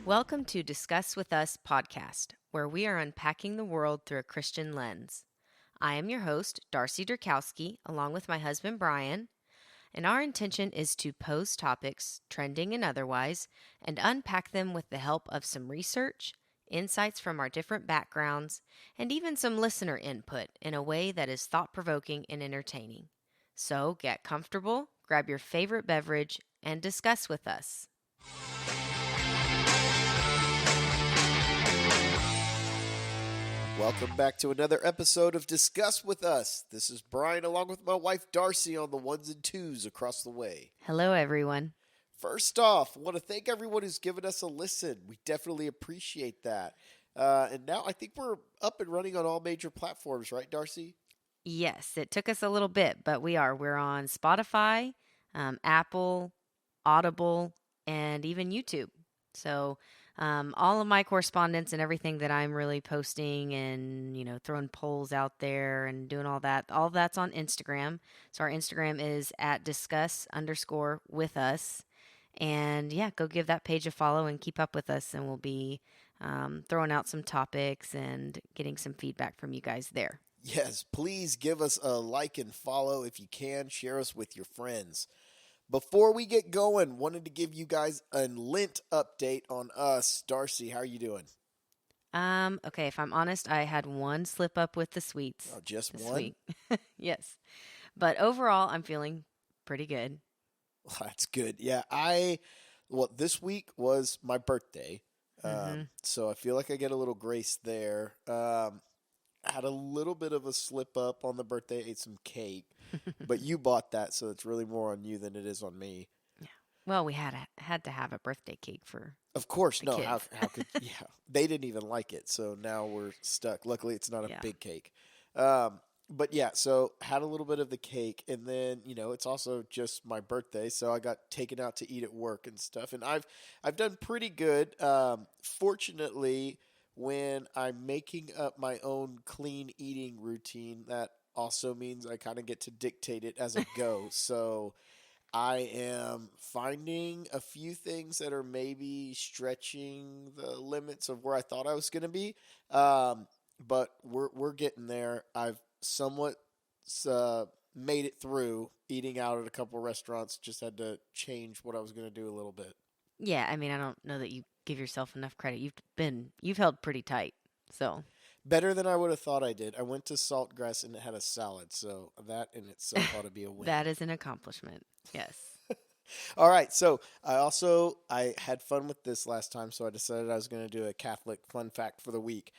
Welcome to Discuss With Us podcast, where we are unpacking the world through a Christian lens. I am your host, Darcy Durkowski, along with my husband, Brian, and our intention is to pose topics, trending and otherwise, and unpack them with the help of some research, insights from our different backgrounds, and even some listener input in a way that is thought-provoking and entertaining. So get comfortable, grab your favorite beverage, and discuss with us. Welcome back to another episode of Discuss With Us. This is Brian along with my wife Darcy on the ones and twos across the way. Hello, everyone. First off, I want to thank everyone who's given us a listen. We definitely appreciate that. And now I think we're up and running on all major platforms, right, Darcy? Yes, it took us a little bit, but we're on Spotify, Apple, Audible, and even YouTube. So all of my correspondence and everything that I'm really posting and, throwing polls out there and doing all that's on Instagram. So our Instagram is at discuss_with us. And yeah, go give that page a follow and keep up with us. And we'll be throwing out some topics and getting some feedback from you guys there. Yes, please give us a like and follow if you can. Share us with your friends. Before we get going, wanted to give you guys a Lent update on us. Darcy, how are you doing? Okay, if I'm honest, I had one slip up with the sweets. Oh, just this one? week. Yes. But overall, I'm feeling pretty good. Well, that's good. Yeah, this week was my birthday. So I feel like I get a little grace there. Had a little bit of a slip up on the birthday, ate some cake, but you bought that, so it's really more on you than it is on me. Yeah. Well, we had to have a birthday cake for. Of course, the no. kids. How could they didn't even like it, so now we're stuck. Luckily, it's not a big cake. But yeah, so had a little bit of the cake, and then it's also just my birthday, so I got taken out to eat at work and stuff, and I've done pretty good. Fortunately, when I'm making up my own clean eating routine, that also means I kind of get to dictate it as I go. So I am finding a few things that are maybe stretching the limits of where I thought I was going to be. But we're getting there. I've somewhat made it through eating out at a couple restaurants. Just had to change what I was going to do a little bit. Yeah, I mean, I don't know that you give yourself enough credit. You've held pretty tight. So better than I would have thought I did. I went to Saltgrass and it had a salad, so that in itself ought to be a win. That is an accomplishment. Yes. All right, so I had fun with this last time, so I decided I was going to do a Catholic fun fact for the week.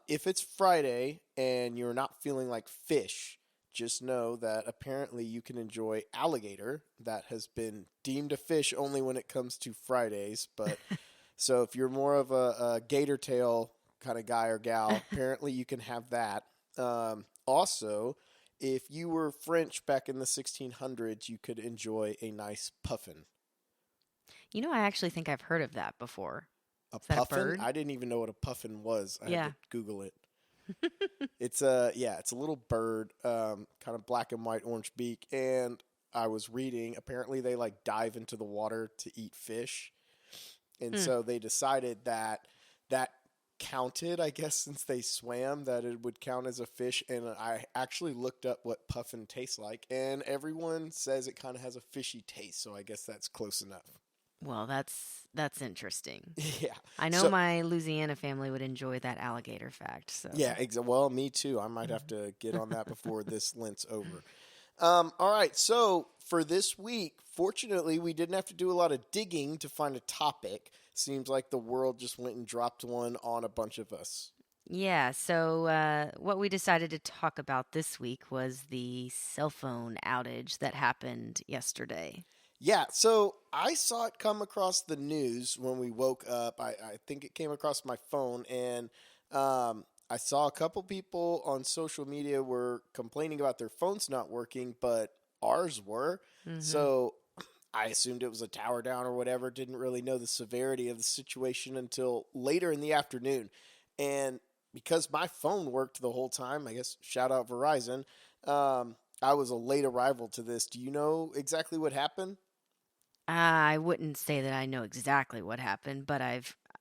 If it's Friday and you're not feeling like fish, just know that apparently you can enjoy alligator. That has been deemed a fish only when it comes to Fridays. But so if you're more of a gator tail kind of guy or gal, apparently you can have that. Also, if you were French back in the 1600s, you could enjoy a nice puffin. I actually think I've heard of that before. A Is that a puffin? bird? I didn't even know what a puffin was. I had to Google it. It's a little bird, kind of black and white, orange beak. And I was reading, apparently they dive into the water to eat fish. And so they decided that counted, I guess, since they swam, that it would count as a fish. And I actually looked up what puffin tastes like, and everyone says it kind of has a fishy taste. So I guess that's close enough. Well, that's interesting. Yeah. I know my Louisiana family would enjoy that alligator fact. So yeah, well, me too. I might have to get on that before this Lent's over. All right, so for this week, fortunately, we didn't have to do a lot of digging to find a topic. Seems like the world just went and dropped one on a bunch of us. Yeah, so what we decided to talk about this week was the cell phone outage that happened yesterday. Yeah, so I saw it come across the news when we woke up. I think it came across my phone, and I saw a couple people on social media were complaining about their phones not working, but ours were. Mm-hmm. So I assumed it was a tower down or whatever. Didn't really know the severity of the situation until later in the afternoon. And because my phone worked the whole time, I guess shout out Verizon, I was a late arrival to this. Do you know exactly what happened? I wouldn't say that I know exactly what happened, but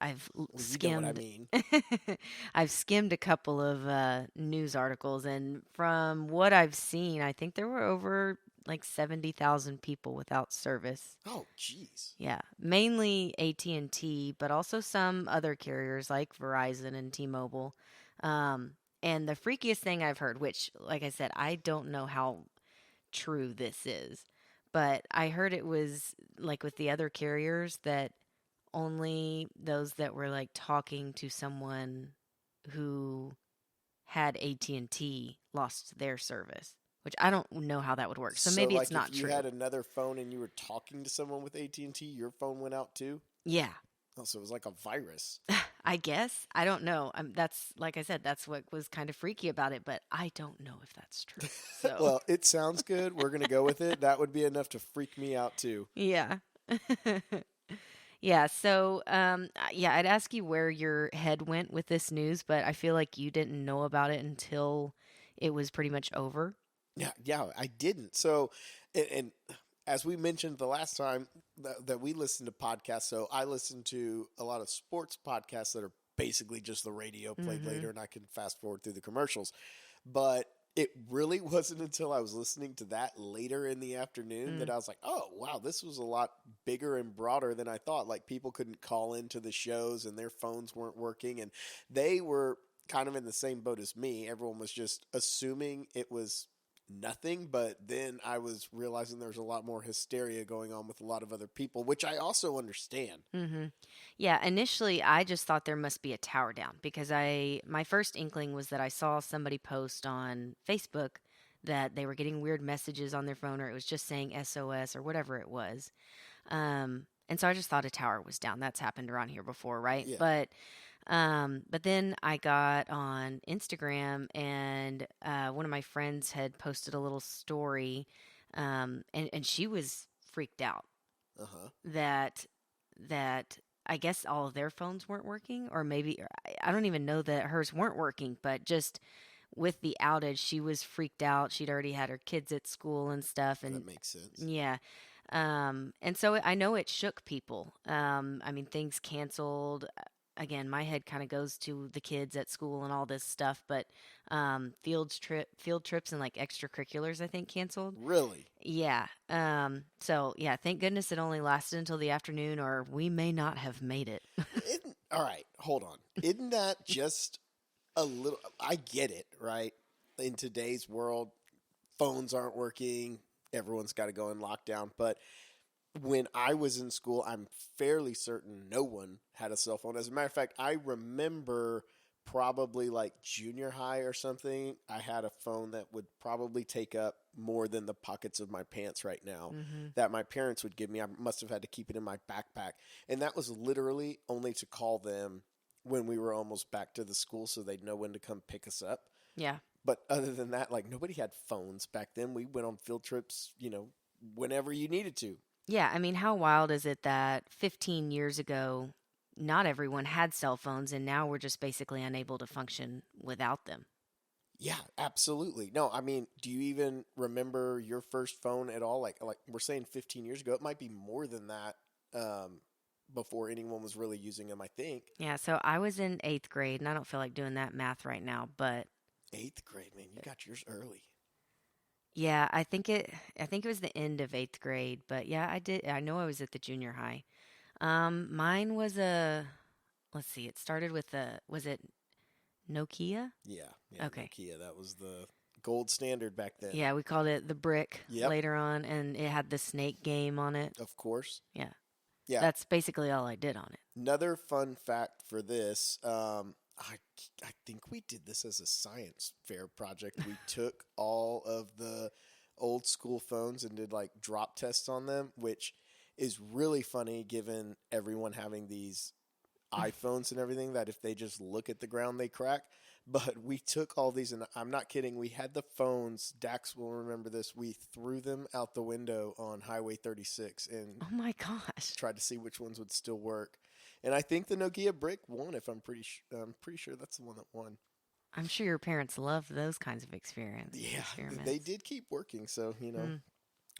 Well, you know what I skimmed. mean. I've skimmed a couple of news articles, and from what I've seen, I think there were over like 70,000 people without service. Oh, jeez. Yeah, mainly AT&T, but also some other carriers like Verizon and T-Mobile. Um, and the freakiest thing I've heard, which, like I said, I don't know how true this is, but I heard it was like with the other carriers that only those that were like talking to someone who had AT&T lost their service, which I don't know how that would work. So So, maybe it's like, if not you true. had another phone and you were talking to someone with AT&T, your phone went out too? Yeah. Oh, so it was like a virus. I guess. I don't know. That's like I said, that's what was kind of freaky about it, but I don't know if that's true. So, Well, it sounds good. We're going to go with it. That would be enough to freak me out too. yeah. Yeah, so yeah, I'd ask you where your head went with this news, but I feel like you didn't know about it until it was pretty much over. Yeah, I didn't. So, and as we mentioned the last time that we listened to podcasts, so I listen to a lot of sports podcasts that are basically just the radio played Mhm. later, and I can fast forward through the commercials. But it really wasn't until I was listening to that later in the afternoon that Mm. I was like, oh, wow, this was a lot bigger and broader than I thought. Like, people couldn't call into the shows and their phones weren't working, and they were kind of in the same boat as me. Everyone was just assuming it was nothing, but then I was realizing there's a lot more hysteria going on with a lot of other people, which I also understand. Mhm. Yeah, initially I just thought there must be a tower down because my first inkling was that I saw somebody post on Facebook that they were getting weird messages on their phone or it was just saying SOS or whatever it was. And so I just thought a tower was down. That's happened around here before, right? Yeah. But then I got on Instagram and one of my friends had posted a little story, and she was freaked out Uh huh. that that I guess all of their phones weren't working, or maybe I don't even know that hers weren't working, but just with the outage, she was freaked out. She'd already had her kids at school and stuff, and That makes sense. yeah. And so I know it shook people. I mean, things canceled. Again, my head kind of goes to the kids at school and all this stuff, but field trips and like extracurriculars, I think canceled. Really? Yeah. So yeah, thank goodness it only lasted until the afternoon, or we may not have made it. All right, hold on. Isn't that just a little? I get it, right? In today's world, phones aren't working. Everyone's got to go in lockdown. But when I was in school, I'm fairly certain no one had a cell phone. As a matter of fact, I remember probably like junior high or something, I had a phone that would probably take up more than the pockets of my pants right now Mm-hmm. that my parents would give me. I must have had to keep it in my backpack. And that was literally only to call them when we were almost back to the school so they'd know when to come pick us up. Yeah. But other than that, like nobody had phones back then. We went on field trips, whenever you needed to. Yeah. I mean, how wild is it that 15 years ago, not everyone had cell phones, and now we're just basically unable to function without them? Yeah, absolutely. No, I mean, do you even remember your first phone at all? Like we're saying 15 years ago, it might be more than that. Before anyone was really using them, I think. Yeah. So I was in eighth grade, and I don't feel like doing that math right now, but Eighth grade, man, you got yours early. yeah, I think it was the end of eighth grade, but yeah, I did. I know I was at the junior high. Mine was a. Let's see. It started with a. Was it Nokia? Yeah, Okay. Nokia. That was the gold standard back then. Yeah, we called it the brick Yep, later on, and it had the snake game on it. of course. Yeah, Yeah. that's basically all I did on it. Another fun fact for this, I think we did this as a science fair project. We took all of the old school phones and did like drop tests on them, which is really funny given everyone having these iPhones and everything that if they just look at the ground, they crack. But we took all these, and I'm not kidding. We had the phones. Dax will remember this. We threw them out the window on Highway 36 and Oh my gosh. tried to see which ones would still work. And I think the Nokia brick won. If I'm pretty sure that's the one that won. I'm sure your parents loved those kinds of Yeah, experiments. they did keep working. So Mm.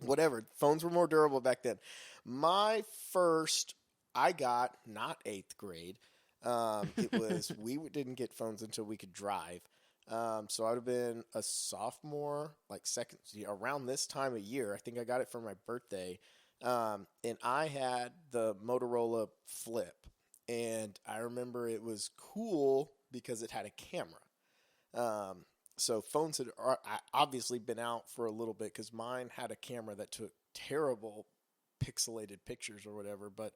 whatever. Phones were more durable back then. My first I got not 8th grade. It was we didn't get phones until we could drive. So I would have been a sophomore, like second around this time of year. I think I got it for my birthday, and I had the Motorola Flip, and I remember it was cool because it had a camera. Um, so phones had obviously been out for a little bit because mine had a camera that took terrible pixelated pictures or whatever. But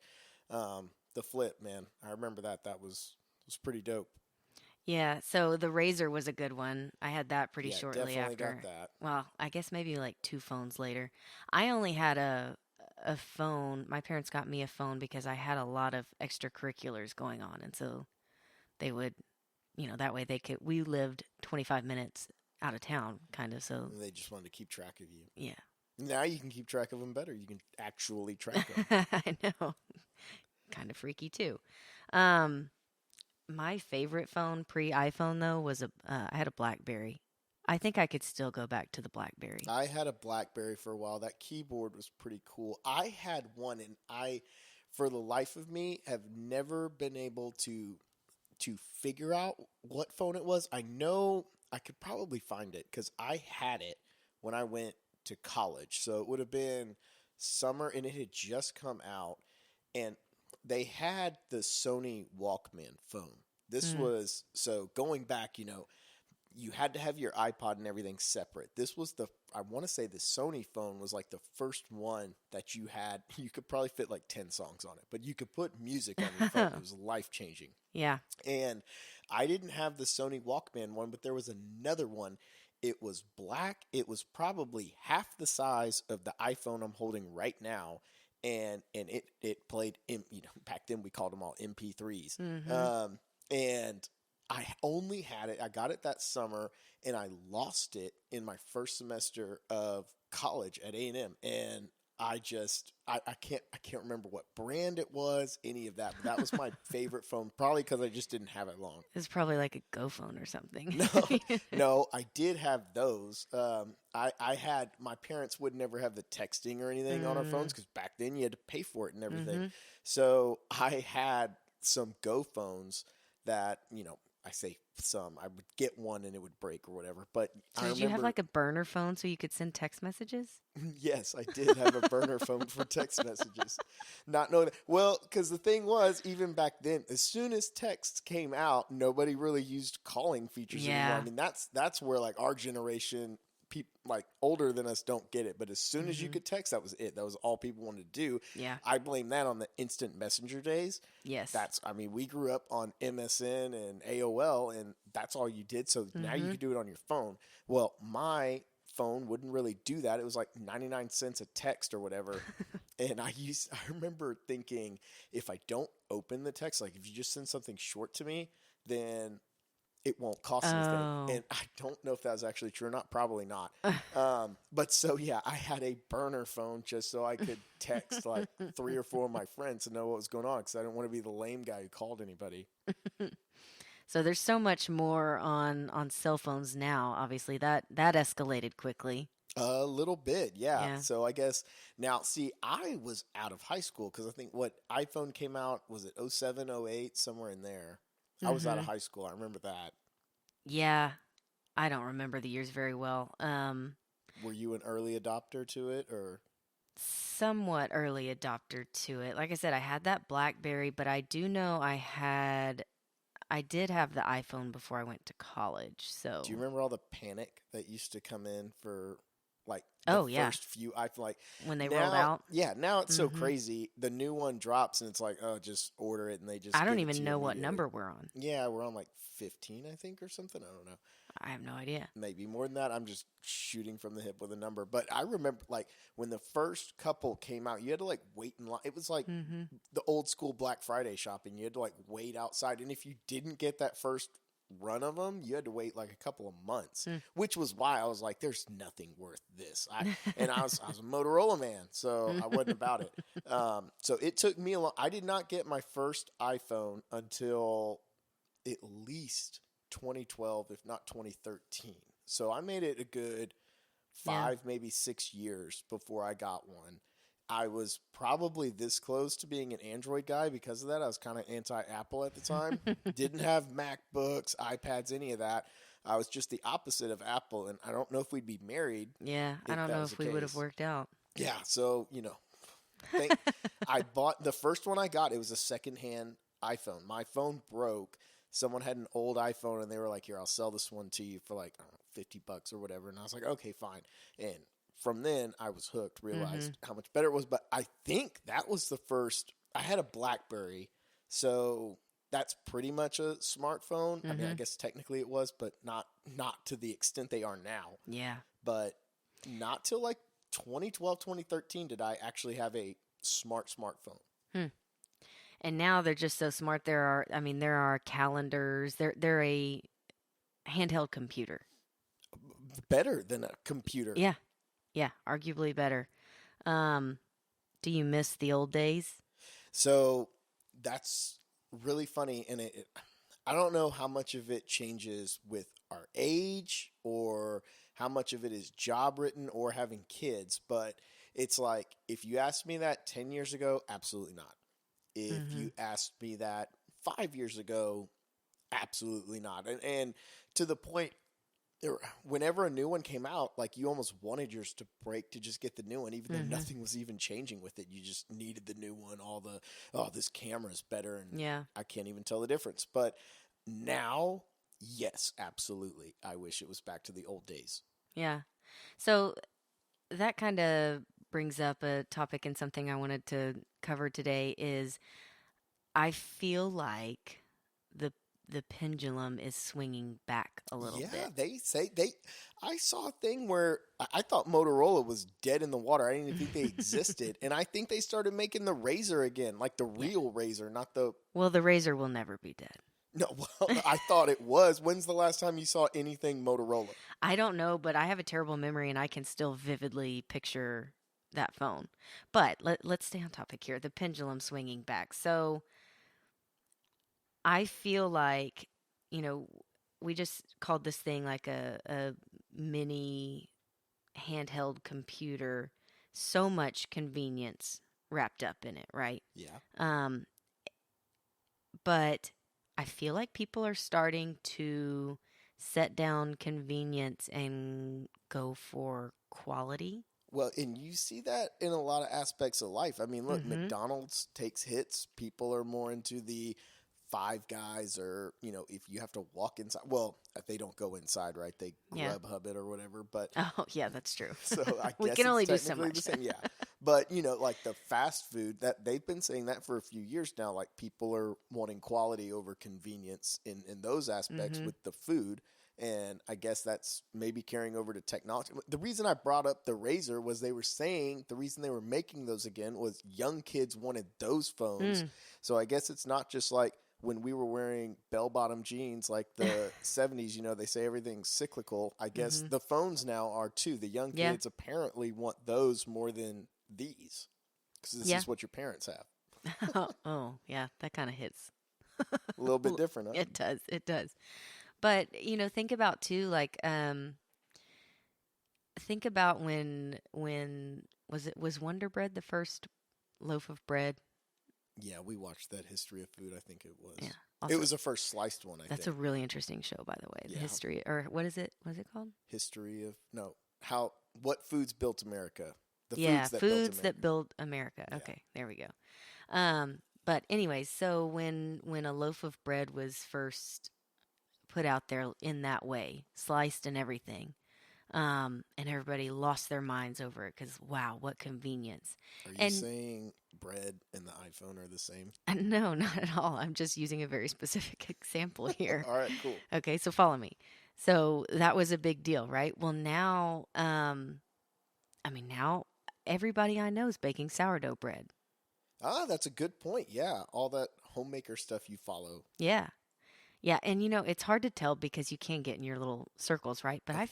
the Flip, man, I remember that was pretty dope. Yeah, so the Razor was a good one. I had that pretty Yeah, shortly definitely got after. that. Well, I guess maybe like two phones later. I only had a phone. My parents got me a phone because I had a lot of extracurriculars going on, and so they would, that way they could. We lived 25 minutes out of town, kind of. So And they just wanted to keep track of you. yeah, Now you can keep track of them better. You can actually track them. I know, kind of freaky too. Um, My favorite phone pre iPhone though was I had a BlackBerry. I think I could still go back to the BlackBerry. I had a BlackBerry for a while. That keyboard was pretty cool. I had one, and for the life of me, have never been able to figure out what phone it was. I know I could probably find it because I had it when I went to college. So it would have been summer, and it had just come out, and they had the Sony Walkman phone. This Mm. was so going back, you had to have your iPod and everything separate. This was I want to say the Sony phone was like the first one that you had. You could probably fit like 10 songs on it, but you could put music on your phone. It was life changing. Yeah. And I didn't have the Sony Walkman one, but there was another one. It was black. It was probably half the size of the iPhone I'm holding right now. And it played, back then we called them all MP3s. Mm-hmm. And I only had it. I got it that summer, and I lost it in my first semester of college at A&M. And I can't remember what brand it was, any of that. But that was my favorite phone, probably because I just didn't have it long. It's probably like a Go phone or something. No, no, I did have those. I had my parents would never have the texting or anything on our Mm. phones because back then you had to pay for it and everything. Mm-hmm. So I had some Go phones that I say some. I would get one and it would break or whatever. But So I did you have remember, like a burner phone so you could send text messages? yes, I did have a burner phone for text messages. Not knowing, well, because the thing was, even back then, as soon as texts came out, nobody really used calling features anymore. Yeah. I mean, that's where like our generation, people like older than us don't get it. But as soon as you Mm-hmm. could text, that was it. That was all people wanted to do. Yeah. I blame that on the instant messenger days. Yes. I mean, we grew up on MSN and AOL, and that's all you did. So now you Mm-hmm. could do it on your phone. Well, my phone wouldn't really do that. It was like 99 cents a text or whatever. And I remember thinking, if I don't open the text, like if you just send something short to me, then it won't cost anything. Oh. And I don't know if that was actually true or not. Probably not. But so, yeah, I had a burner phone just so I could text like 3 or 4 of my friends to know what was going on because I didn't want to be the lame guy who called anybody. So there's so much more on cell phones now. Obviously, that escalated quickly. A little bit, yeah. Yeah. So I guess now, see, I was out of high school because I think what iPhone came out, was it 07, 08, somewhere in there. I was out Mm-hmm. of high school. I remember that. Yeah. I don't remember the years very well. Were you an early adopter to it, or? Somewhat early adopter to it. Like I said, I had that BlackBerry, but I do know I did have the iPhone before I went to college. So, Do you remember all the panic that used to come in for like the oh yeah, first few? I feel like when they rolled now, out. yeah, now it's so Hmm. crazy. The new one drops and it's like, oh, just order it and they just I don't give it to even you know what immediately. number we're on. Yeah, we're on like 15, I think, or something. I don't know. I have no idea. Maybe more than that. I'm just shooting from the hip with a number. But I remember like when the first couple came out, you had to like wait in line. It was like Hmm. the old school Black Friday shopping. You had to like wait outside. And if you didn't get that first run of them, you had to wait like a couple of months, Mm. which was why I was like, there's nothing worth this. I was a Motorola man, so I wasn't about it. So it took me a long, I did not get my first iPhone until at least 2012, if not 2013. So I made it a good Yeah. 5, maybe 6 years before I got one. I was probably this close to being an Android guy because of that. I was kind of anti-Apple at the time. Didn't have MacBooks, iPads, any of that. I was just the opposite of Apple, and I don't know if we'd be married Yeah, I if don't that know was if the we would have case. worked out. Yeah, so think I bought the first one I got. It was a secondhand iPhone. My phone broke. Someone had an old iPhone, and they were like, "Here, I'll sell this one to you for like I don't know, $50 or whatever." And I was like, "Okay, fine." And from then, I was hooked. Mm-hmm. Realized how much better it was. But I think that was the first. I had a BlackBerry, so that's pretty much a smartphone. I mean, I Mm-hmm. guess technically it was, but not to the extent they are now. Yeah. But not till like 2012, 2013 did I actually have a smartphone. Hmm. And now they're just so smart. There are calendars. They're a handheld computer. Better than a computer. Yeah. Yeah, arguably better. Um, do you miss the old days? So that's really funny. And I don't know how much of it changes with our age or how much of it is job written or having kids. But it's like, if you asked me that 10 years ago, absolutely not. If Mm-hmm. you asked me that 5 years ago, absolutely not. And to the point, whenever a new one came out, like you almost wanted yours to break to just get the new one, even though Mm-hmm. nothing was even changing with it. You just needed the new one. Oh, this camera is better, and Yeah. I can't even tell the difference. But now, yes, absolutely. I wish it was back to the old days. Yeah. So that kind of brings up a topic and something I wanted to cover today is I feel like the the pendulum is swinging back a little Yeah, bit. they say they. I saw a thing where I thought Motorola was dead in the water. I didn't even think they existed, and I think they started making the Razor again, like the Yeah. real Razor, not the. Well, the razor will never be dead. No, well, I thought it was. When's the last time you saw anything Motorola? I don't know, but I have a terrible memory and I can still vividly picture that phone. But let's stay on topic here. The pendulum swinging back. So I feel like, you know, we just called this thing like a mini handheld computer. So much convenience wrapped up in it, right? Yeah. Um, but I feel like people are starting to set down convenience and go for quality. Well, and you see that in a lot of aspects of life. I mean, look, Mm-hmm. McDonald's takes hits. People are more into the Five Guys, or if you have to walk inside. Well, they don't go inside, right? They Yeah. Grubhub it or whatever. But Oh, yeah, that's true. so I We guess can it's only do so technically the much. same. Yeah. But like the fast food, that they've been saying that for a few years now. Like, people are wanting quality over convenience in those aspects Mm-hmm. with the food. And I guess that's maybe carrying over to technology. The reason I brought up the Razor was they were saying the reason they were making those again was young kids wanted those phones. Mm. So I guess it's not just like when we were wearing bell bottom jeans like the 70s, they say everything's cyclical. I guess Mm-hmm. the phones now are too. The young Yeah. kids apparently want those more than these because this Yeah. is what your parents have. Oh, yeah, that kind of hits. A little bit different, huh? It does. It does. But, think about too, like, think about when was Wonder Bread the first loaf of bread? Yeah, we watched that History of Food. I think it was. Yeah. It Also, was the first sliced one, I that's think. a really interesting show, by the way. The Yeah. history, or what is it? What is it called? History of no what foods built America. The Yeah, foods that built foods America. that build America. Yeah. Okay, there we go. But anyways, so when a loaf of bread was first put out there in that way, sliced and everything, and everybody lost their minds over it because wow, what convenience! Are you And saying bread and the iPhone are the same? no, not at all. I'm just using a very specific example here. All right, cool. Okay, so follow me. So that was a big deal, right? Well, now, now everybody I know is baking sourdough bread. Ah, that's a good point. Yeah, all that homemaker stuff you follow. Yeah. Yeah, and it's hard to tell because you can get in your little circles, right? But Of course.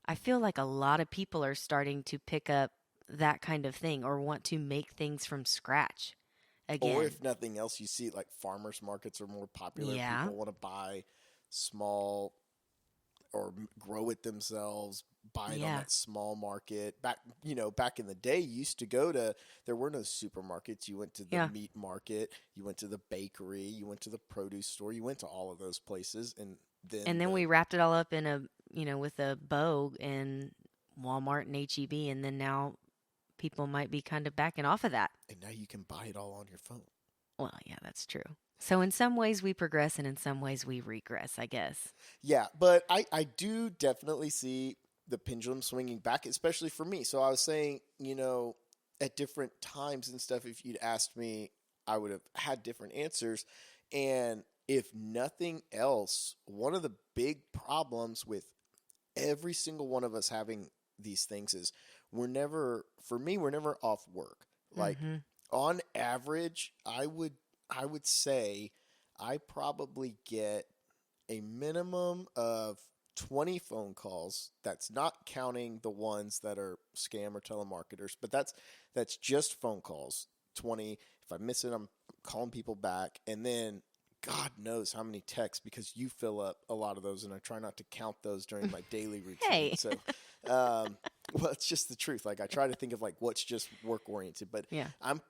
I feel like a lot of people are starting to pick up that kind of thing or want to make things from scratch Or again. if nothing else, you see like farmers markets are more popular. Yeah. People want to buy small or grow it themselves, buy it on Yeah. that small market. Back in the day, you used to there were no supermarkets. You went to the Yeah. meat market, you went to the bakery, you went to the produce store, you went to all of those places, and And then then we wrapped it all up in with a bow in Walmart and HEB, and then now people might be kind of backing off of that. and now you can buy it all on your phone. Well, yeah, that's true. So in some ways we progress and in some ways we regress, I guess. Yeah, but I do definitely see the pendulum swinging back, especially for me. So I was saying, at different times and stuff, if you'd asked me, I would have had different answers. And if nothing else, one of the big problems with every single one of us having these things is we're never off work. Like Mhm. on average, I would say I probably get a minimum of 20 phone calls. That's not counting the ones that are scam or telemarketers, but that's just phone calls. 20. If I miss it, I'm calling people back, and then God knows how many texts, because you fill up a lot of those, and I try not to count those during my daily routine. Hey. So, well, it's just the truth. Like I try to think of like what's just work oriented, but Yeah. I'm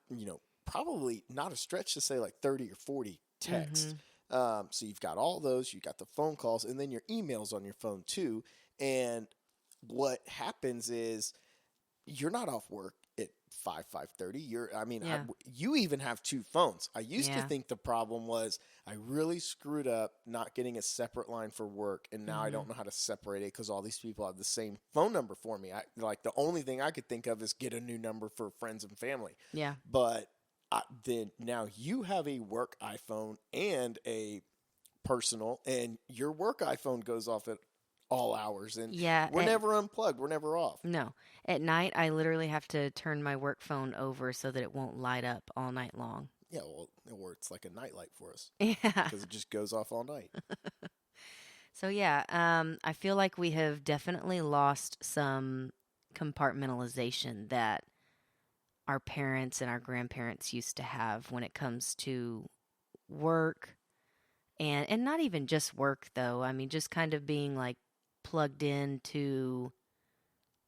probably not a stretch to say like 30 or 40 texts. Mhm. So you've got all those, you got the phone calls, and then your emails on your phone too. And what happens is you're not off work at 5:30. Yeah. You even have two phones. I used to Yeah. think the problem was I really screwed up not getting a separate line for work, and now I don't Mhm. know how to separate it because all these people have the same phone number for me. The only thing I could think of is get a new number for friends and family. Yeah. But then now you have a work iPhone and a personal, and your work iPhone goes off at all hours, and Yeah, we're never unplugged. We're never off. no. At night I literally have to turn my work phone over so that it won't light up all night long. Yeah, well, or it's like a nightlight for us Yeah. because it just goes off all night. So yeah, I feel like we have definitely lost some compartmentalization that our parents and our grandparents used to have when it comes to work and not even just work though. I mean just kind of being like plugged into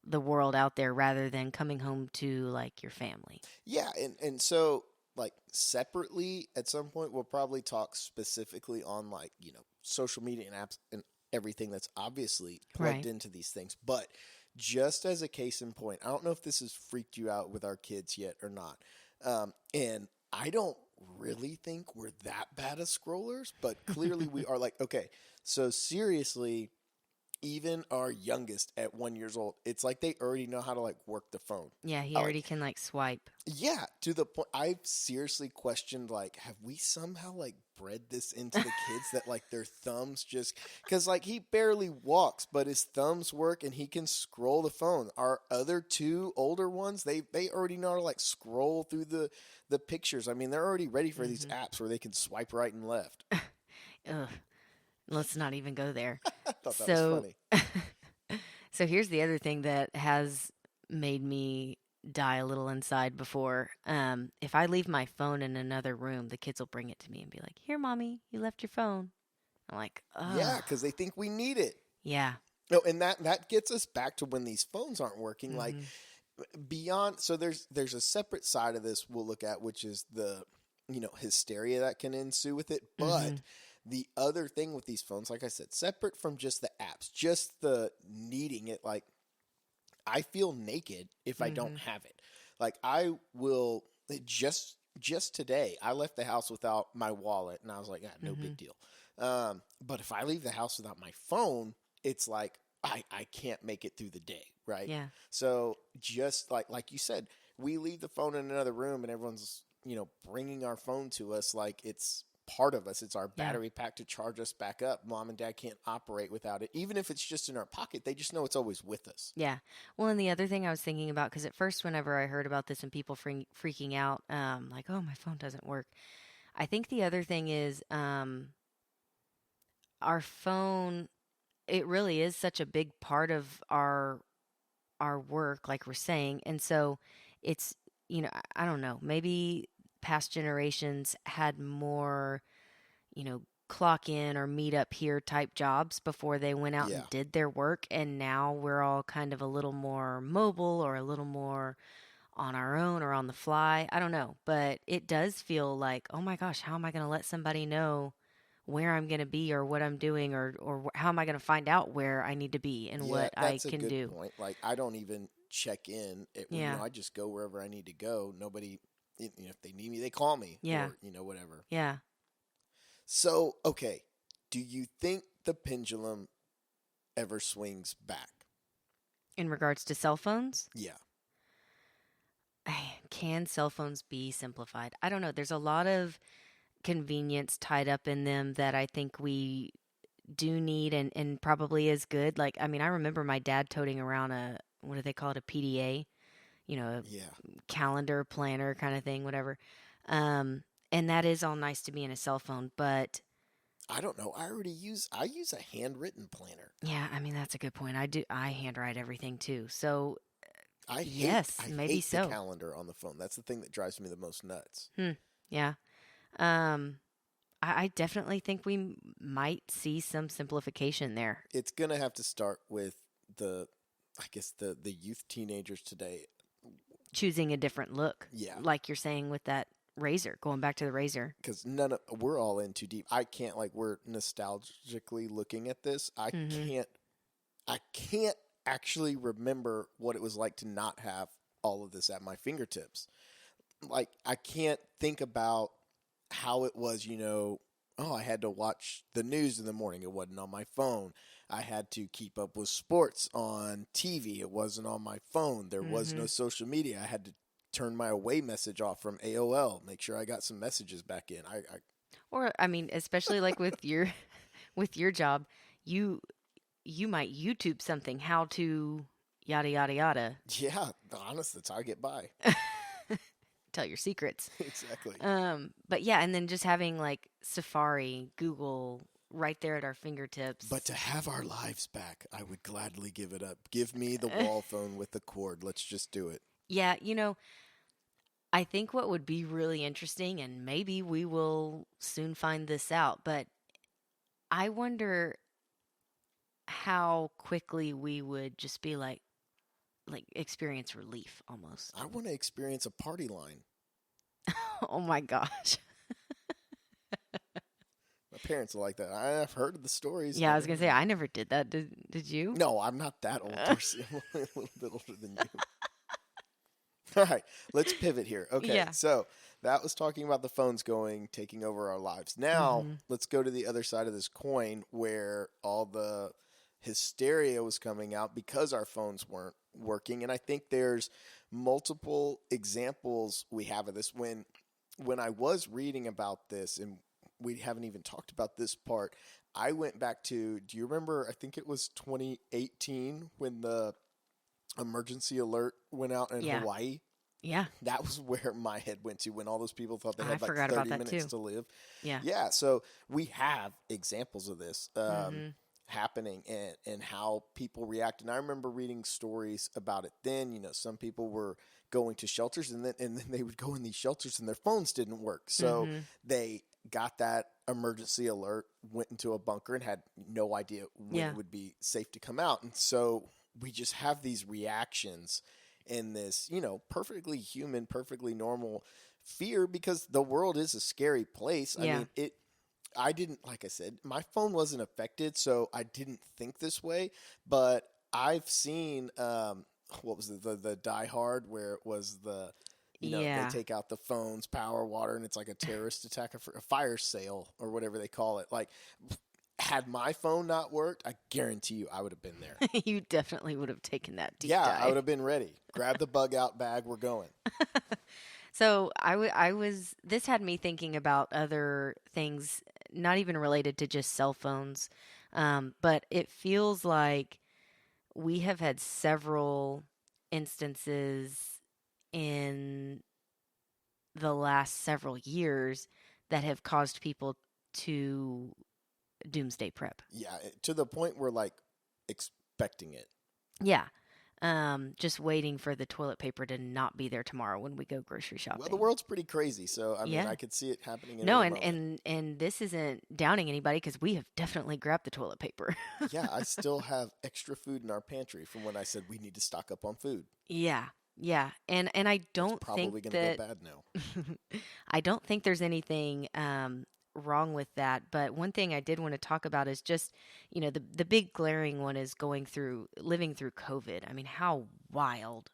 the world out there rather than coming home to like your family. Yeah, and so like separately at some point we'll probably talk specifically on like social media and apps and everything that's obviously plugged Right. into these things. But just as a case in point, I don't know if this has freaked you out with our kids yet or not. And I don't really think we're that bad as scrollers, but clearly we are. Like, okay, so seriously, even our youngest at 1 years old, it's like they already know how to like work the phone. Yeah, he I like already can like swipe. Yeah, to the point I've seriously questioned like have we somehow like bred this into the kids that like their thumbs just cuz like he barely walks but his thumbs work and he can scroll the phone. Our other two older ones, they already know how to like scroll through the pictures. I mean, they're already ready for these Mhm. apps where they can swipe right and left. Ugh, let's not even go there. I thought that was So funny. so here's the other thing that has made me die a little inside before. If I leave my phone in another room, the kids will bring it to me and be like, "Here, mommy, you left your phone." I'm like, Yeah, "Ugh, cuz they think we need it. yeah." No, and that gets us back to when these phones aren't working. Like Mhm. beyond, so there's a separate side of this we'll look at, which is the hysteria that can ensue with it. But Mhm. the other thing with these phones, like I said, separate from just the apps, just the needing it, like I feel naked if I don't Mhm. have it. Like I will just today I left the house without my wallet, and I was like, yeah, no big Mhm. deal. But if I leave the house without my phone, it's like I can't make it through the day, right? Yeah. So just like you said, we leave the phone in another room, and everyone's bringing our phone to us like it's part of us. It's our Yeah. battery pack to charge us back up. Mom and dad can't operate without it. Even if it's just in our pocket, they just know it's always with us. Yeah. Well, and the other thing I was thinking about, because at first, whenever I heard about this and people freaking out, like, oh, my phone doesn't work. I think the other thing is our phone, it really is such a big part of our work, like we're saying. And so it's, I don't know, maybe past generations had more, clock in or meet up here type jobs before they went out Yeah. and did their work. And now we're all kind of a little more mobile or a little more on our own or on the fly. I don't know. But it does feel like, oh my gosh, how am I going to let somebody know where I'm going to be or what I'm doing, or how am I going to find out where I need to be and Yeah, what I that's a can good do? point. Like, I don't even check in. Yeah. I just go wherever I need to go. Nobody, if they need me, they call me Yeah. or, whatever. Yeah. So, okay. Do you think the pendulum ever swings back? In regards to cell phones, Yeah. can cell phones be simplified? I don't know. There's a lot of convenience tied up in them that I think we do need and probably is good. Like, I mean, I remember my dad toting around what do they call it? A PDA, a Yeah. calendar planner kind of thing, whatever. Um, and that is all nice to be in a cell phone, but I don't know. I use a handwritten planner. yeah, I mean, that's a good point. I handwrite everything too. So, I yes, maybe hate the so. calendar on the phone. That's the thing that drives me the most nuts. Yeah. Um, I definitely think we might see some simplification there. It's gonna have to start with I guess the youth teenagers today. Choosing a different look, Yeah, like you're saying with that razor, going back to the razor. because we're all in too deep. I can't like we're nostalgically looking at this. Mm-hmm. I can't actually remember what it was like to not have all of this at my fingertips. Like I can't think about how it was, oh, I had to watch the news in the morning. It wasn't on my phone. I had to keep up with sports on TV. It wasn't on my phone. There was Mm-hmm. no social media. I had to turn my away message off from AOL, make sure I got some messages back in. Or I mean, especially like with your with your job, you you might YouTube something how to yada yada yada. Yeah, honest, that's how I get by. Tell your secrets. Exactly. But yeah, and then just having like Safari, Google right there at our fingertips. But to have our lives back, I would gladly give it up. Give me the wall phone with the cord. Let's just do it. Yeah, I think what would be really interesting, and maybe we will soon find this out, but I wonder how quickly we would just be like experience relief almost. I want to experience a party line. Oh my gosh. My parents are like that. I've heard of the stories. Yeah, I was gonna say I never did that. Did you? No, I'm not that old, Darcy. I'm only a little bit older than you. All right, let's pivot here. Okay, Yeah. so that was talking about the phones taking over our lives. Now, Mm-hmm. let's go to the other side of this coin where all the hysteria was coming out because our phones weren't working. And I think there's multiple examples we have of this. When I was reading about this, and we haven't even talked about this part, I went back to, do you remember, I think it was 2018 when the emergency alert went out in Yeah. Hawaii? Yeah. That was where my head went to when all those people thought they I had like forgot 30 about that minutes too. to live. Yeah. Yeah, so we have examples of this Mm-hmm. happening and how people react. And I remember reading stories about it then. Some people were going to shelters and then they would go in these shelters and their phones didn't work. So Mm-hmm. they got that emergency alert, went into a bunker and had no idea when Yeah. it would be safe to come out. And so we just have these reactions in this, perfectly human, perfectly normal fear because the world is a scary place. Yeah. I mean, I didn't, like I said, my phone wasn't affected, so I didn't think this way. But I've seen, what was it, the Die Hard, where it was they Yeah. take out the phones, power, water, and it's like a terrorist attack, a fire sale or whatever they call it. Like, had my phone not worked, I guarantee you I would have been there. You definitely would have taken that deep Yeah, dive. I would have been ready. Grab the bug out bag. We're going. So this had me thinking about other things, not even related to just cell phones, but it feels like we have had several instances in the last several years that have caused people to doomsday prep. Yeah, to the point where like expecting it. Yeah. just waiting for the toilet paper to not be there tomorrow when we go grocery Well, the shopping. world's pretty crazy, so I mean, Yeah. I could see it happening at No, any and moment. and this isn't downing anybody because we have definitely grabbed the toilet paper. Yeah, I still have extra food in our pantry from when I said we need to stock up on food. Yeah. Yeah. And I That's don't think probably going to go that bad now. I don't think there's anything wrong with that. But one thing I did want to talk about is just, the big glaring one is living through COVID. I mean, how wild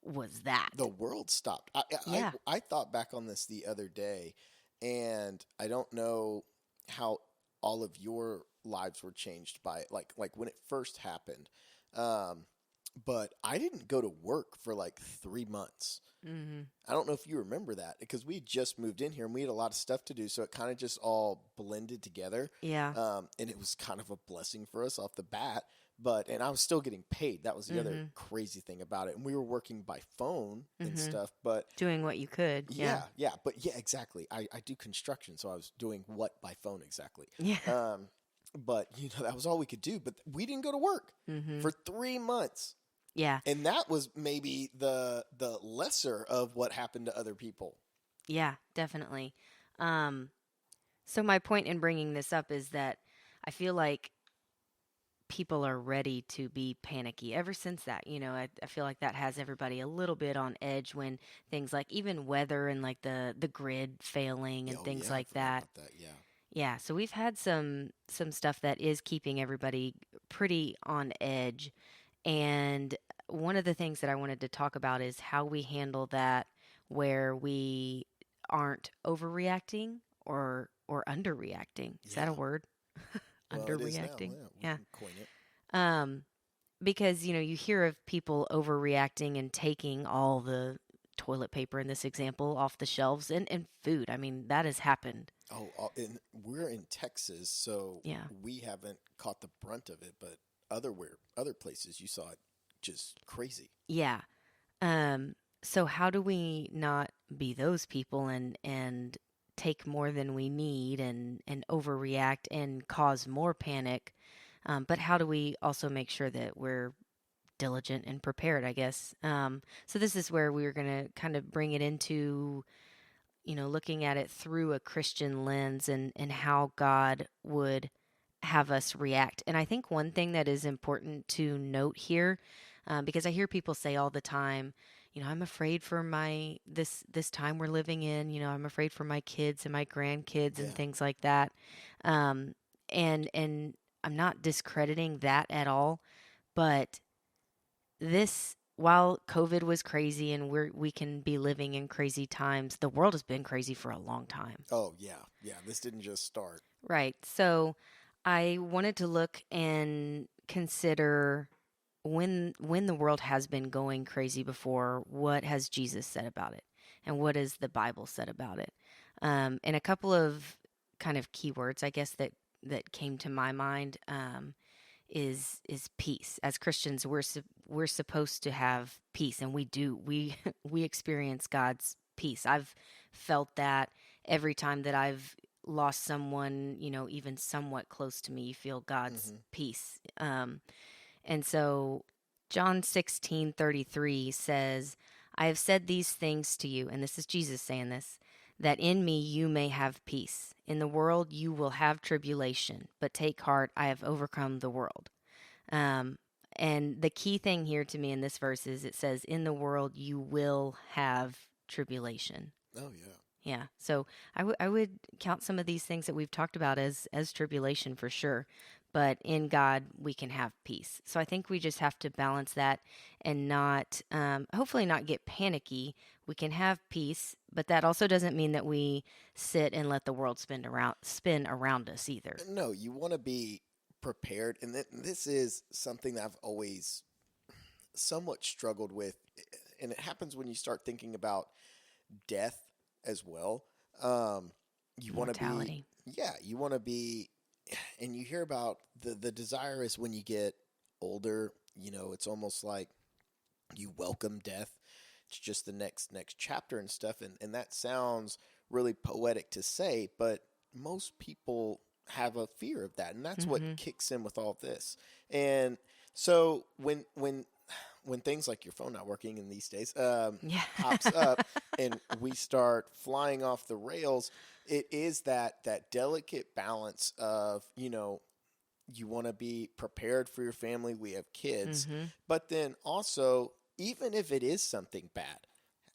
was The that? world stopped. Yeah. I thought back on this the other day, and I don't know how all of your lives were changed by it, like when it first happened. Um, but I didn't go to work for like 3 months. Hmm. I don't know if you remember that because we had just moved in here and we had a lot of stuff to do, so it kind of just all blended together. Yeah. And it was kind of a blessing for us off the bat. And I was still getting paid. That was the other Hmm. crazy thing about it. And we were working by phone and Hmm. stuff. But Doing what you could. Yeah. but yeah, exactly. I do construction, so I was doing what by phone exactly. Yeah. Um, but that was all we could do. But we didn't go to work Hmm. for 3 months. Yeah. And that was maybe the lesser of what happened to other people. Yeah, definitely. Um, so my point in bringing this up is that I feel like people are ready to be panicky ever since that. I feel like that has everybody a little bit on edge when things like even weather and like the grid failing and Oh things yeah, I like forgot that. about that. Yeah. Yeah, so we've had some stuff that is keeping everybody pretty on edge. And one of the things that I wanted to talk about is how we handle that where we aren't overreacting or underreacting. Is that a Yeah. word? Well, it is now. Underreacting. Yeah, we Yeah. can coin it. Um, because you hear of people overreacting and taking all the toilet paper in this example off the shelves and food. I mean, that has happened. Oh, and we're in Texas, so Yeah. we haven't caught the brunt of it. But other places, you saw it just crazy. Yeah. Um, so how do we not be those people and take more than we need and overreact and cause more panic? But how do we also make sure that we're diligent and prepared, I guess? So this is where we're going to kind of bring it into, looking at it through a Christian lens and how God would have us react. And I think one thing that is important to note here, because I hear people say all the time, I'm afraid for my this time we're living in. I'm afraid for my kids and my grandkids and Yeah. things like that. Um, and I'm not discrediting that at all, but this while COVID was crazy and we can be living in crazy times, the world has been crazy for a long time. Oh yeah, yeah. This didn't just start. Right. So I wanted to look and consider when the world has been going crazy before, what has Jesus said about it? And what has the Bible said about it? And a couple of kind of keywords, I guess, that came to my mind is peace. As Christians, we're supposed to have peace, and we do. We we experience God's peace. I've felt that every time that I've lost someone, even somewhat close to me, you feel God's Hmm. peace. And so John 16:33 says, I have said these things to you, and this is Jesus saying this, that in me you may have peace. In the world you will have tribulation, but take heart, I have overcome the world. Um, and the key thing here to me in this verse is it says, in the world you will have tribulation. Oh yeah. Yeah. So I would count some of these things that we've talked about as tribulation for sure. But in God, we can have peace. So I think we just have to balance that and not, hopefully, not get panicky. We can have peace, but that also doesn't mean that we sit and let the world spin around us either. No, you want to be prepared, and this is something that I've always somewhat struggled with, and it happens when you start thinking about death as well. Um, you want to be, Mortality. yeah, you want to be, and you hear about the desire is when you get older. It's almost like you welcome death. It's just the next chapter and stuff, and that sounds really poetic to say, but most people have a fear of that, and that's what Mm-hmm. kicks in with all this. And so when when things like your phone not working in these days Yeah. pops up and we start flying off the rails, it is that delicate balance of, you want to be prepared for your family. We have kids, Mm-hmm. but then also, even if it is something bad,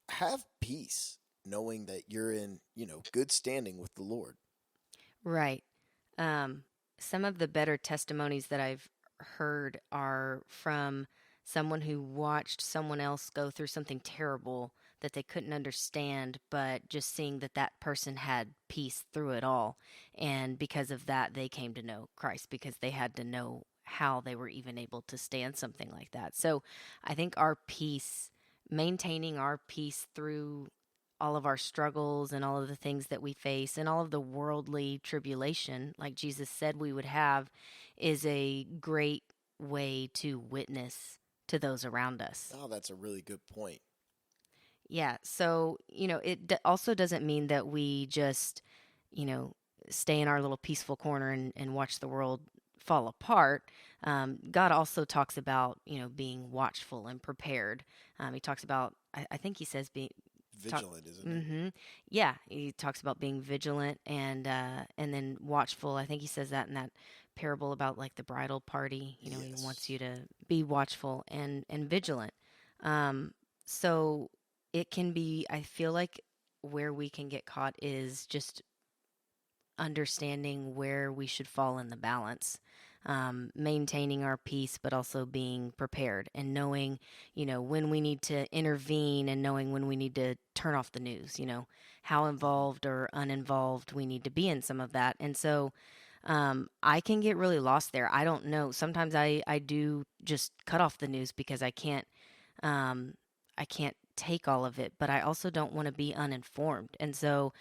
have peace knowing that you're in, good standing with the Lord. Right. Um, some of the better testimonies that I've heard are from someone who watched someone else go through something terrible that they couldn't understand, but just seeing that that person had peace through it all. And because of that, they came to know Christ because they had to know how they were even able to stand something like that. So I think our peace, maintaining our peace through all of our struggles and all of the things that we face and all of the worldly tribulation, like Jesus said we would have, is a great way to witness to those around us. Oh, that's a really good point. Yeah. So, also doesn't mean that we just, you know, stay in our little peaceful corner and watch the world fall apart. God also talks about, being watchful and prepared. He talks about, I think he says being, Vigilant, isn't it? mm-hmm. Yeah, he talks about being vigilant and then watchful. I think he says that in that parable about like the bridal party. He wants Yes. you to be watchful and vigilant. So it can be. I feel like where we can get caught is just understanding where we should fall in the balance, maintaining our peace, but also being prepared and knowing, when we need to intervene and knowing when we need to turn off the news, how Mhm. involved or uninvolved we need to be in some of that. And so I can get really lost there. I don't know. Sometimes I do just cut off the news because um, I can't take all of it, but I also don't want to be uninformed. And so,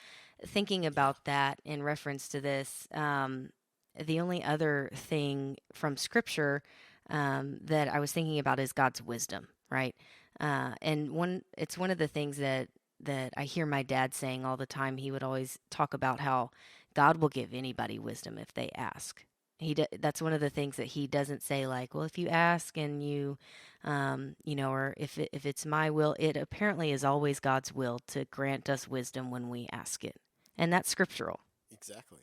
thinking Yeah. about that in reference to this, the only other thing from Scripture that I was thinking about is God's wisdom, right? And it's one of the things that I hear my dad saying all the time. He would always talk about how God will give anybody wisdom if they ask. That's one of the things that he doesn't say, like, well, if you ask and or if it's my will, it apparently is always God's will to grant us wisdom when we ask it, and that's scriptural. Exactly.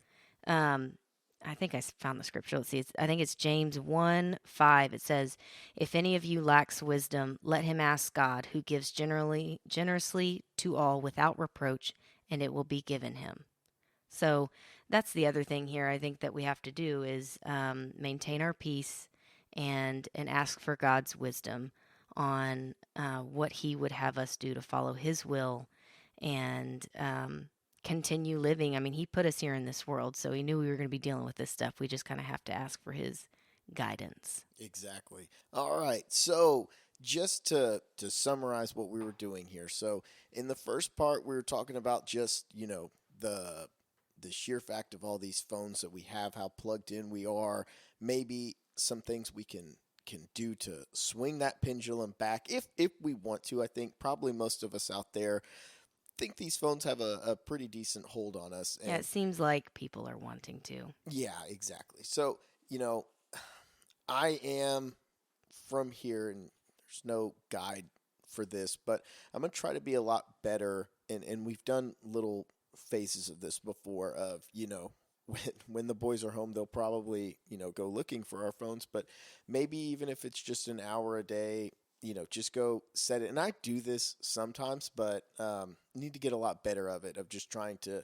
Um, I think I found the scripture. Let's see. I think it's James 1:5. It says, "If any of you lacks wisdom, let him ask God, who gives generously to all without reproach, and it will be given him." So that's the other thing here. I think that we have to do is maintain our peace and ask for God's wisdom on what He would have us do to follow His will and continue living. I mean, He put us here in this world, so He knew we were going to be dealing with this stuff. We just kind of have to ask for His guidance. Exactly. All right. So just to summarize what we were doing here. So in the first part, we were talking about just the sheer fact of all these phones that we have, how plugged in we are, maybe some things we can do to swing that pendulum back if we want to. I think probably most of us out there think these phones have a pretty decent hold on us. Yeah, it And seems like people are wanting to. yeah, exactly. So, you know, I am from here, and there's no guide for this, but I'm going to try to be a lot better. And we've done little phases of this before of, when the boys are home, they'll probably, go looking for our phones, but maybe even if it's just an hour a day, just go set it. And I do this sometimes, but need to get a lot better of it, of just trying to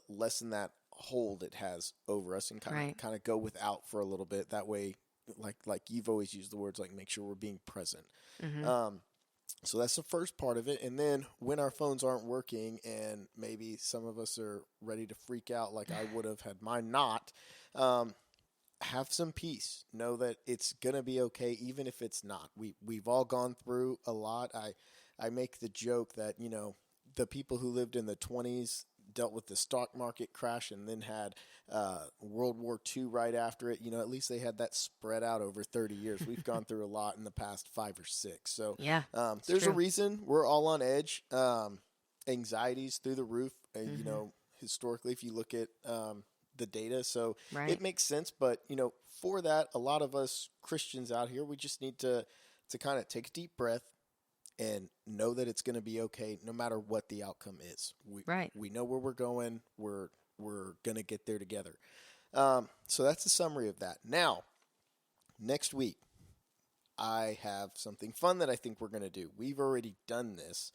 lessen that hold it has over us and kind Right. of kind of go without for a little bit. That way, like you've always used the words, like make sure we're being present. Mm-hmm. Um, so that's the first part of it. And then when our phones aren't working and maybe some of us are ready to freak out like I would have had mine not, um, have some peace. Know that it's going to be okay even if it's not. We've all gone through a lot. I make the joke that, the people who lived in the 20s dealt with the stock market crash and then had World War II right after it. At least they had that spread out over 30 years. We've gone through a lot in the past 5 or 6. So Yeah, it's there's a true. reason we're all on edge. Anxieties through the roof. Mm-hmm. Historically, if you look at the data. So Right. it makes sense. But, for that, a lot of us Christians out here, we just need to to kind of take a deep breath and know that it's going to be okay no matter what the outcome is. We know where we're going. We're going to get there together. So that's the summary of that. Now, next week, I have something fun that I think we're going to do. We've already done this.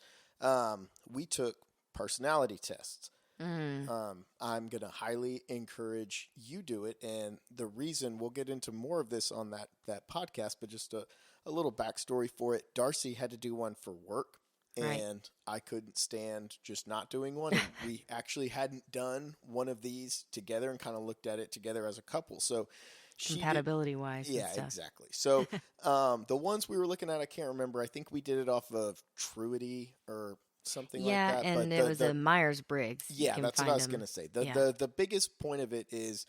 We took personality tests. I'm going to highly encourage you do it. And the reason, we'll get into more of this on that podcast, but just a little backstory for it. Darcy had to do one for work, and I couldn't stand just not doing one. And we actually hadn't done one of these together and kind of looked at it together as a couple. So compatibility wise. Yeah, exactly. So the ones we were looking at, I can't remember. I think we did it off of Truity or something like that. Yeah, and it was a Myers-Briggs. Yeah, that's what I was going to say. The biggest point of it is,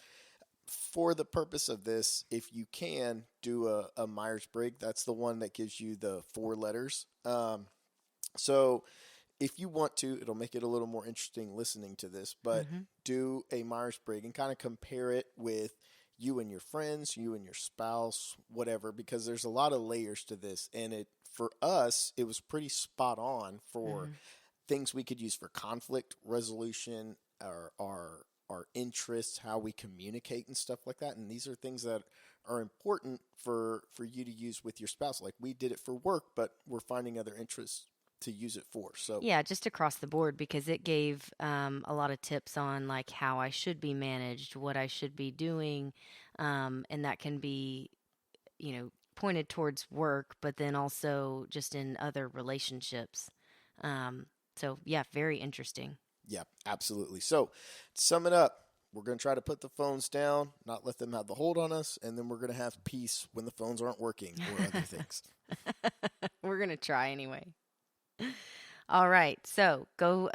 for the purpose of this, if you can do a Myers-Briggs, that's the one that gives you the 4 letters. So if you want to, it'll make it a little more interesting listening to this, but do a Myers-Briggs and kind of compare it with you and your friends, you and your spouse, whatever, because there's a lot of layers to this. And for us, it was pretty spot on for things we could use for conflict resolution, our interests, how we communicate and stuff like that. And these are things that are important for you to use with your spouse. Like, we did it for work, but we're finding other interests to use it for. So yeah, just across the board, because it gave a lot of tips on like how I should be managed, what I should be doing, and that can be, pointed towards work, but then also just in other relationships. So yeah, very interesting. Yeah, absolutely. So to sum it up, we're going to try to put the phones down, not let them have the hold on us, and then we're going to have peace when the phones aren't working or other things. We're going to try anyway. All right. So go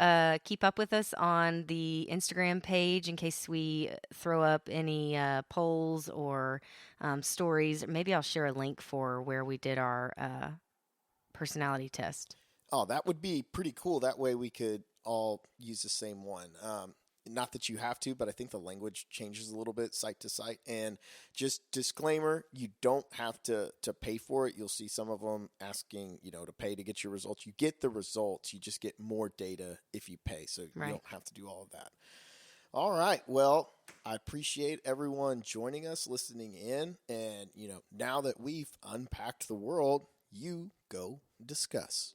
keep up with us on the Instagram page in case we throw up any polls or stories. Maybe I'll share a link for where we did our personality test. Oh, that would be pretty cool. That way we could all use the same one. Not that you have to, but I think the language changes a little bit site to site. And just disclaimer, you don't have to pay for it. You'll see some of them asking, to pay to get your results. You get the results. You just get more data if you pay. So you don't have to do all of that. All right. Well, I appreciate everyone joining us, listening in. And, now that we've unpacked the world, you go discuss.